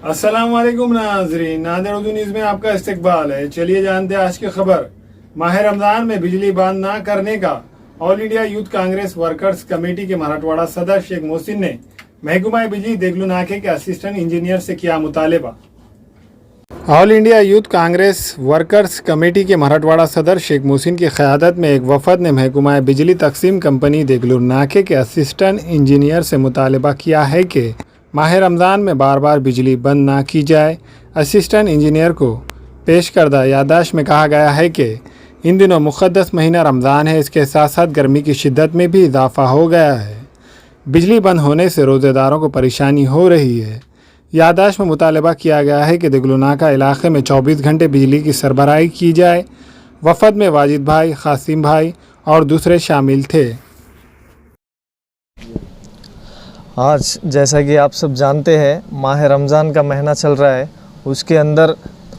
अस्सलाम वालेकुम नाज़रीन, नादिर उर्दू न्यूज़ में आपका इस्तकबाल है। चलिए जानते हैं आज की खबर। माह रमज़ान में बिजली बंद न करने का all India youth Congress workers committee के मराठवाड़ा सदर शेख मोहसिन ने महकमा बिजली देगलू नाके के असिस्टेंट इंजीनियर से किया मुतालबा। All India youth Congress workers committee के मराठवाड़ा सदर शेख मोहसिन की क़यादत में एक वफद ने महकमा बिजली तकसीम कंपनी देगलू नाके के असिस्टेंट इंजीनियर से मुतालबा किया है कि माह रमज़ान में बार बार बिजली बंद ना की जाए। असिस्टेंट इंजीनियर को पेश करदा यादाश्त में कहा गया है कि इन दिनों मुक़द्दस महीना रमज़ान है, इसके साथ साथ गर्मी की शिद्दत में भी इजाफ़ा हो गया है। बिजली बंद होने से रोज़ेदारों को परेशानी हो रही है। यादाश्त में मुतालबा किया गया है कि देगलू नाका इलाक़े में 24 घंटे बिजली की सरबराही की जाए। वफ़द में वाजिद भाई, क़ासिम भाई और दूसरे शामिल थे। आज जैसा कि आप सब जानते हैं माह रमज़ान का महीना चल रहा है, उसके अंदर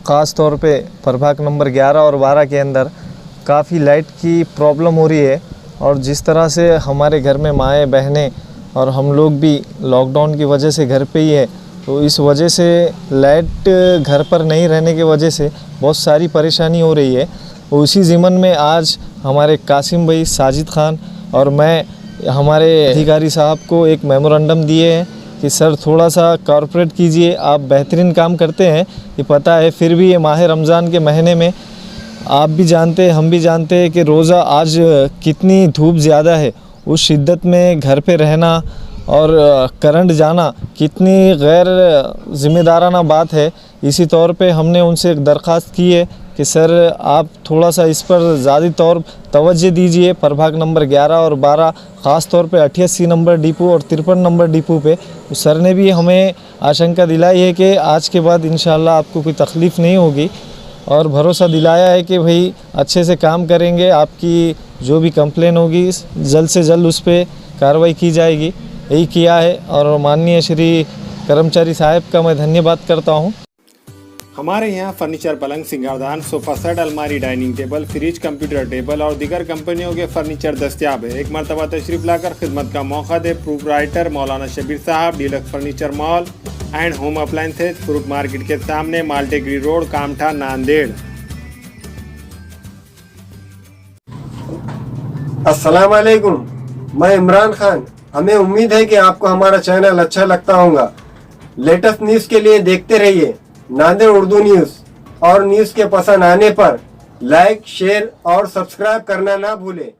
ख़ास तौर पे प्रभाग नंबर 11 और 12 के अंदर काफ़ी लाइट की प्रॉब्लम हो रही है। और जिस तरह से हमारे घर में माएँ बहनें और हम लोग भी लॉकडाउन की वजह से घर पे ही है, तो इस वजह से लाइट घर पर नहीं रहने की वजह से बहुत सारी परेशानी हो रही है। उसी ज़िमन में आज हमारे कासिम भाई, साजिद ख़ान और मैं हमारे अधिकारी साहब को एक मेमोरेंडम दिए हैं कि सर थोड़ा सा कॉर्पोरेट कीजिए, आप बेहतरीन काम करते हैं, ये पता है। फिर भी ये माह रमज़ान के महीने में आप भी जानते हैं, हम भी जानते हैं कि रोज़ा आज कितनी धूप ज़्यादा है, उस शिद्दत में घर पे रहना और करंट जाना कितनी गैर ज़िम्मेदाराना बात है। इसी तौर पे हमने उनसे एक दरख्वास्त की है कि सर आप थोड़ा सा इस पर ज़्यादा तौर तवज्जो दीजिए। प्रभाग नंबर 11 और 12 ख़ास तौर पे 88 नंबर डिपो और 53 नंबर डिपो पे सर ने भी हमें आशंका दिलाई है कि आज के बाद इंशाल्लाह आपको कोई तकलीफ़ नहीं होगी, और भरोसा दिलाया है कि भाई अच्छे से काम करेंगे, आपकी जो भी कंप्लेन होगी जल्द से जल्द उस पर कार्रवाई की जाएगी। यही किया है और माननीय श्री कर्मचारी साहब का मैं धन्यवाद करता हूँ। हमारे यहाँ फर्नीचर, पलंग, सिंगारदान, सोफ़ा सेट, अलमारी, dining table, fridge, computer table और दीगर कंपनियों के फर्नीचर दस्तियाब है। एक मरतबा तशरीफ़ लाकर खिदमत का मौका दे। प्रोप्राइटर मौलाना शबीर साहब, deluxe furniture mall and home appliances, fruit market के सामने, माल्टेगरी रोड, कामठा, नांदेड़। अस्सलाम वालेकुम, मैं इमरान खान। हमें उम्मीद है कि आपको हमारा चैनल अच्छा लगता होगा। लेटेस्ट न्यूज़ के लिए देखते रहिए नादिर उर्दू न्यूज़, और न्यूज़ के पसंद आने पर लाइक, शेयर और सब्सक्राइब करना ना भूलें।